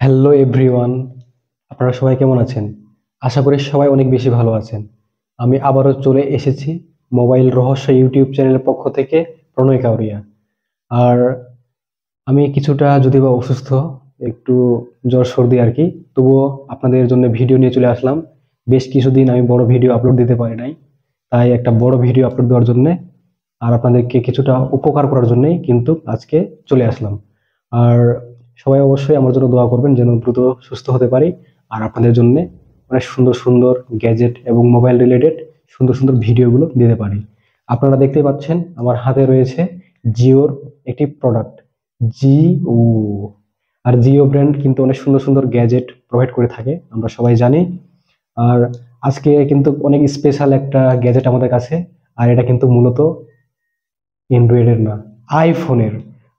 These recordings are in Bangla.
হ্যালো এভরিওয়ান, আপনারা সবাই কেমন আছেন? আশা করি সবাই অনেক বেশি ভালো আছেন। আমি আবারও চলে এসেছি মোবাইল রহস্য ইউটিউব চ্যানেলের পক্ষ থেকে, প্রণয় কাউরিয়া। আর আমি কিছুটা যদিবা অসুস্থ, একটু জ্বর সর্দি আর কি, তবুও আপনাদের জন্য ভিডিও নিয়ে চলে আসলাম। বেশ কিছুদিন আমি বড় ভিডিও আপলোড দিতে পারি নাই, তাই একটা বড় ভিডিও আপলোড দেওয়ার জন্য আর আপনাদেরকে কিছুটা উপকার করার জন্যই কিন্তু আজকে চলে আসলাম। আর সবাই অবশ্যই আমার জন্য দোয়া করবেন যেন দ্রুত সুস্থ হতে পারি, আর আপনাদের জন্য অনেক সুন্দর সুন্দর গ্যাজেট এবং মোবাইল রিলেটেড সুন্দর সুন্দর ভিডিওগুলো দিতে পারি। আপনারা দেখতেই পাচ্ছেন আমার হাতে রয়েছে জিওর একটি প্রোডাক্ট, জিও। আর জিও ব্র্যান্ড কিন্তু অনেক সুন্দর সুন্দর গ্যাজেট প্রোভাইড করে থাকে, আমরা সবাই জানি। আর আজকে কিন্তু অনেক স্পেশাল একটা গ্যাজেট আমাদের কাছে। আর এটা কিন্তু মূলত অ্যান্ড্রয়েডের না, আইফোনের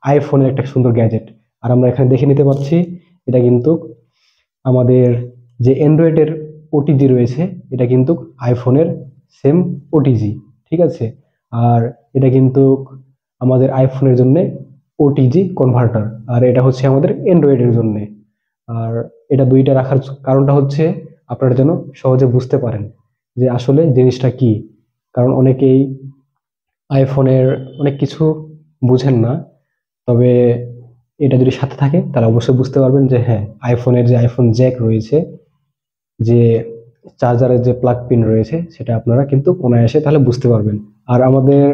আইফোনের একটা সুন্দর গ্যাজেট। আর আমরা এখানে দেখে নিতে পারছি এটা কিন্তু আমাদের যে অ্যান্ড্রয়েডের ওটিজি রয়েছে, এটা কিন্তু আইফোনের সেম ওটিজি, ঠিক আছে। আর এটা কিন্তু আমাদের আইফোনের জন্য ওটিজি কনভার্টার, আর এটা হচ্ছে আমাদের অ্যান্ড্রয়েডের জন্য। আর এটা দুইটা রাখার কারণটা হচ্ছে আপনারা যেন সহজে বুঝতে পারেন যে আসলে জিনিসটা কি। কারণ অনেকেই আইফোনের অনেক কিছু বুঝেন না, তবে এটা যদি সাথে থাকে তাহলে অবশ্যই বুঝতে পারবেন যে হ্যাঁ, আইফোনের যে আইফোন জ্যাক রয়েছে, যে চার্জারের যে প্লাগ পিন রয়েছে, সেটা আপনারা কিন্তু অনায়াসে তাহলে বুঝতে পারবেন। আর আমাদের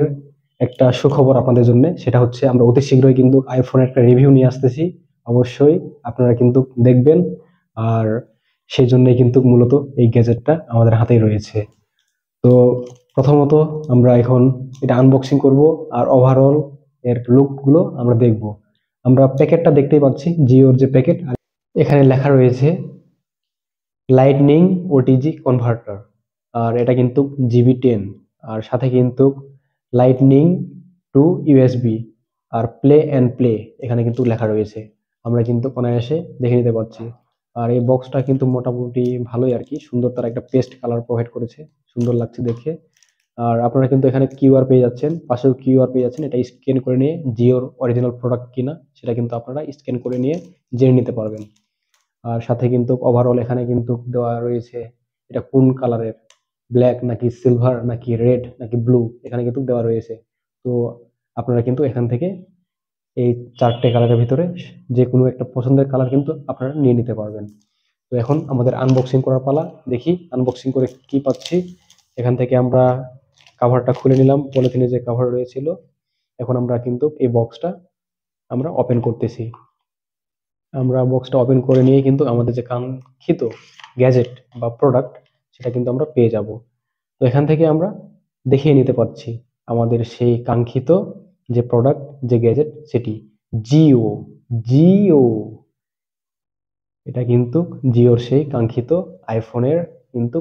একটা সুখবর আপনাদের জন্য, সেটা হচ্ছে আমরা অতি শীঘ্রই কিন্তু আইফোনের একটা রিভিউ নিয়ে আসতেছি। অবশ্যই আপনারা কিন্তু দেখবেন। আর সেই জন্যই কিন্তু মূলত এই গ্যাজেটটা আমাদের হাতেই রয়েছে। তো প্রথমত আমরা এখন এটা আনবক্সিং করব, আর ওভারঅল এর লুক গুলো আমরা দেখব। আমরা প্যাকেটটা দেখতেই পাচ্ছি, জিওর যে প্যাকেট, আর এখানে লেখা রয়েছে লাইটনিং ওটিজি কনভার্টার। আর এটা কিন্তু জিবি 10, আর সাথে কিন্তু লাইটনিং টু ইউএসবি, আর প্লে অ্যান্ড প্লে এখানে কিন্তু লেখা রয়েছে। আমরা কিন্তু অনায়াসে দেখে নিতে পারছি। আর এই বক্সটা কিন্তু মোটামুটি ভালোই আর কি, সুন্দর, তার একটা পেস্ট কালার প্রোভাইড করেছে, সুন্দর লাগছে দেখে। আর আপনারা কিন্তু এখানে কিউআর পেয়ে যাচ্ছেন, পাশেও কিউআর পেয়ে যাচ্ছেন। এটা স্ক্যান করে নিয়ে জিওর অরিজিনাল প্রোডাক্ট কিনা সেটা কিন্তু আপনারা স্ক্যান করে নিয়ে জেনে নিতে পারবেন। আর সাথে কিন্তু ওভারঅল এখানে কিন্তু দেওয়া রয়েছে এটা কোন কালারের, ব্ল্যাক নাকি সিলভার নাকি রেড নাকি ব্লু, এখানে কিন্তু দেওয়া রয়েছে। তো আপনারা কিন্তু এখান থেকে এই চারটে কালারের ভিতরে যে কোনো একটা পছন্দের কালার কিন্তু আপনারা নিয়ে নিতে পারবেন। তো এখন আমাদের আনবক্সিং করার পালা, দেখি আনবক্সিং করে কি পাচ্ছি। এখান থেকে আমরা কাভারটা খুলে নিলাম, পলিথিনে যে কাভার রয়েছিল। এখন আমরা কিন্তু এই বক্সটা আমরা ওপেন করতেছি। আমরা বক্সটা ওপেন করে নিয়ে কিন্তু আমাদের যে কাঙ্ক্ষিত গ্যাজেট বা প্রোডাক্ট, সেটা কিন্তু আমরা পেয়ে যাব। তো এখান থেকে আমরা দেখিয়ে নিতে পারছি আমাদের সেই কাঙ্ক্ষিত যে প্রোডাক্ট, যে গ্যাজেট, সেটি জিও। জিও, এটা কিন্তু জিওর সেই কাঙ্ক্ষিত আইফোনের কিন্তু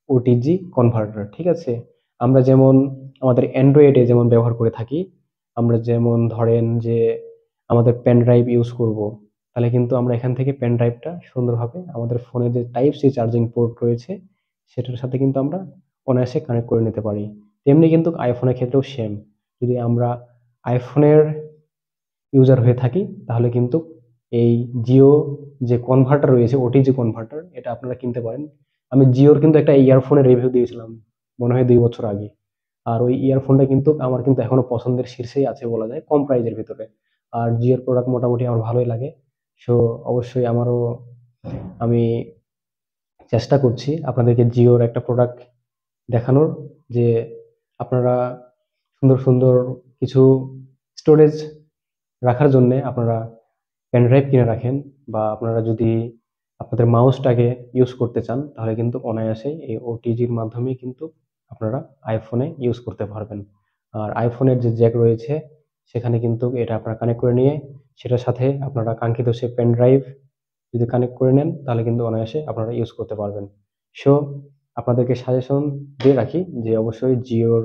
ওটিজি কনভার্টার, ঠিক আছে। আমরা যেমন আমাদের অ্যান্ড্রয়েডে যেমন ব্যবহার করে থাকি, আমরা যেমন ধরেন যে আমাদের পেন ড্রাইভ ইউজ করব, তাহলে কিন্তু আমরা এখান থেকে পেন ড্রাইভটা সুন্দরভাবে আমাদের ফোনে যে টাইপ সি চার্জিং পোর্ট রয়েছে সেটার সাথে কিন্তু আমরা অনায়াসে কানেক্ট করে নিতে পারি। তেমনি কিন্তু আইফোনের ক্ষেত্রেও সেম। যদি আমরা আইফোনের ইউজার হয়ে থাকি তাহলে কিন্তু এই জিও যে কনভার্টার রয়েছে, ওটিজি কনভার্টার, এটা আপনারা কিনতে পারেন। আমি জিওর কিন্তু একটা ইয়ারফোনের রিভিউ দিয়েছিলাম মনে হয় 2 বছর আগে। আর ওই ইয়ারফোনটা কিন্তু আমার কিন্তু এখনো পছন্দের শীর্ষেই আছে বলা যায়, কম প্রাইজের ভিতরে। আর জিওর প্রোডাক্ট মোটামুটি আমার ভালোই লাগে। সো অবশ্যই আমি চেষ্টা করছি আপনাদেরকে জিওর একটা প্রোডাক্ট দেখানোর, যে আপনারা সুন্দর সুন্দর কিছু স্টোরেজ রাখার জন্য আপনারা পেন ড্রাইভ কিনে রাখেন, বা আপনারা যদি আপনাদের মাউসটাকে ইউজ করতে চান তাহলে কিন্তু অনায়াসেই এই ওটিজির মাধ্যমে কিন্তু আপনারা আইফোনে ইউজ করতে পারবেন। আর আইফোনের যে জ্যাক রয়েছে সেখানে কিন্তু এটা আপনারা কানেক্ট করে নিয়ে সেটার সাথে আপনারা কাঙ্ক্ষিত সে পেন ড্রাইভ যদি কানেক্ট করে নেন তাহলে কিন্তু অনায়াসে আপনারা ইউজ করতে পারবেন। সো আপনাদেরকে সাজেশন দিয়ে রাখি যে অবশ্যই জিওর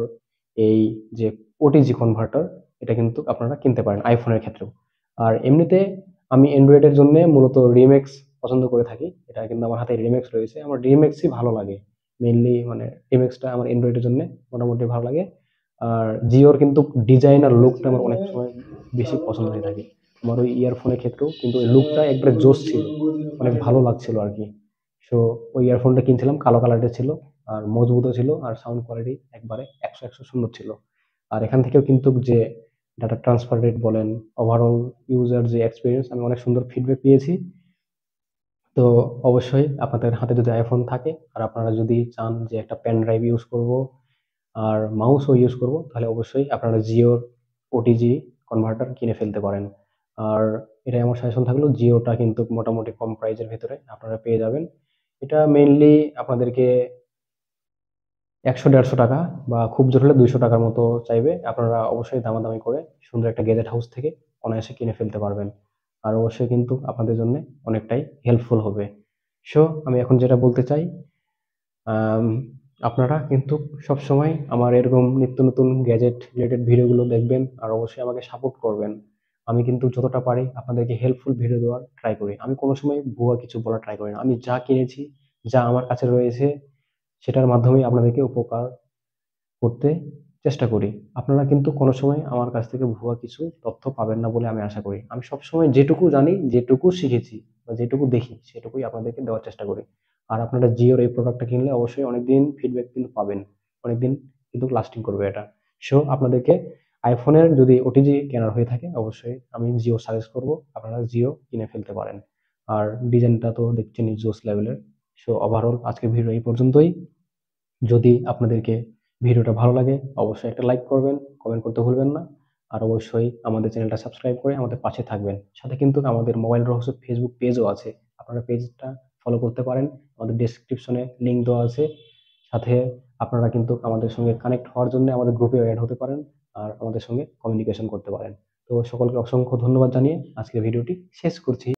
এই যে ওটিজি কনভার্টার, এটা কিন্তু আপনারা কিনতে পারেন আইফোনের ক্ষেত্রেও। আর এমনিতে আমি অ্যান্ড্রয়েডের জন্য মূলত রিমেক্স পছন্দ করে থাকি। এটা কিন্তু আমার হাতে রিমেক্স রয়েছে, আমার রিমেক্সই ভালো লাগে মেইনলি, মানে রিমেক্সটা আমার অ্যান্ড্রয়েডের জন্য মোটামুটি ভালো লাগে। আর জিওর কিন্তু ডিজাইন আর লুকটা আমার অনেক সময় বেশি পছন্দ হয়ে থাকে। আমার ওই ইয়ারফোনের ক্ষেত্রেও কিন্তু ওই লুকটা একবারে জোস ছিল। অনেক ভালো লাগছিল আর কি। সো ওই ইয়ারফোনটা কিনছিলাম, কালো কালারটা ছিল, আর মজবুতও ছিল, আর সাউন্ড কোয়ালিটি একবারে 100 সুন্দর ছিল। আর এখান থেকেও কিন্তু যে ডাটা ট্রান্সফার রেট বলেন, ওভারঅল ইউজার যে এক্সপিরিয়েন্স, আমি অনেক সুন্দর ফিডব্যাক পেয়েছি। তো অবশ্যই আপনাদের হাতে যদি আইফোন থাকে আর আপনারা যদি চান যে একটা পেন ড্রাইভ ইউজ করব আর মাউসও ইউজ করব, তাহলে অবশ্যই আপনারা জিওর ওটিজি কনভার্টার কিনে ফেলতে পারেন। আর এটা আমার সাজেশন থাকলো, জিওটা কিন্তু মোটামুটি কম প্রাইজের ভিতরে আপনারা পেয়ে যাবেন। এটা মেইনলি আপনাদেরকে 100-150 টাকা বা খুব জোর হলে 200 টাকার মতো চাইবে। আপনারা অবশ্যই দামাদামি করে সুন্দর একটা গ্যাজেট হাউস থেকে অনায়াসে কিনে ফেলতে পারবেন। আর অবশ্যই কিন্তু আপনাদের জন্য অনেকটাই হেল্পফুল হবে। সো আমি এখন যেটা বলতে চাই, আম, আপনারা কিন্তু সবসময় আমার এরকম নিত্য নতুন গ্যাজেট রিলেটেড ভিডিওগুলো দেখবেন আর অবশ্যই আমাকে সাপোর্ট করবেন। আমি কিন্তু যতটা পারি আপনাদেরকে হেল্পফুল ভিডিও দেওয়ার ট্রাই করি। আমি কোনো সময় ভুয়া কিছু বলার ট্রাই করি না। আমি যা কিনেছি, যা আমার কাছে রয়েছে, সেটার মাধ্যমেই আপনাদেরকে উপকার করতে চেষ্টা করি। আপনারা কিন্তু কোনো সময় আমার কাছ থেকে ভুয়া কিছু তথ্য পাবেন না বলে আমি আশা করি। আমি সবসময় যেটুকু জানি, যেটুকু শিখেছি বা যেটুকু দেখি, সেটুকুই আপনাদেরকে দেওয়ার চেষ্টা করি। আর আপনারা জিওর এই প্রোডাক্টটা কিনলে অবশ্যই অনেকদিন ফিডব্যাক কিন্তু পাবেন। অনেকদিন কিন্তু লাস্টিং করবে এটা। সো আপনাদেরকে আইফোনের যদি ওটিজি কেনার হয়ে থাকে, অবশ্যই আমি জিও সাজেস্ট করব। আপনারা জিও কিনে ফেলতে পারেন। আর ডিজাইনটা তো দেখছেনই, জোস লেভেলের। সো ওভারঅল আজকের ভিডিও এই পর্যন্তই। যদি আপনাদেরকে ভিডিওটা ভালো লাগে, অবশ্যই একটা লাইক করবেন, কমেন্ট করতে ভুলবেন না। আর অবশ্যই আমাদের চ্যানেলটা সাবস্ক্রাইব করে আমাদের পাশে থাকবেন। সাথে কিন্তু আমাদের মোবাইল রহস্য ফেসবুক পেজও আছে, আপনারা পেজটা ফলো করতে পারেন। আমাদের ডেসক্রিপশনে লিংক দেওয়া আছে। সাথে আপনারা কিন্তু আমাদের সঙ্গে কানেক্ট হওয়ার জন্য আমাদের গ্রুপে অ্যাড হতে পারেন আর আমাদের সঙ্গে কমিউনিকেশন করতে পারেন। তো সকলকে অসংখ্য ধন্যবাদ জানিয়ে আজকের ভিডিওটি শেষ করছি।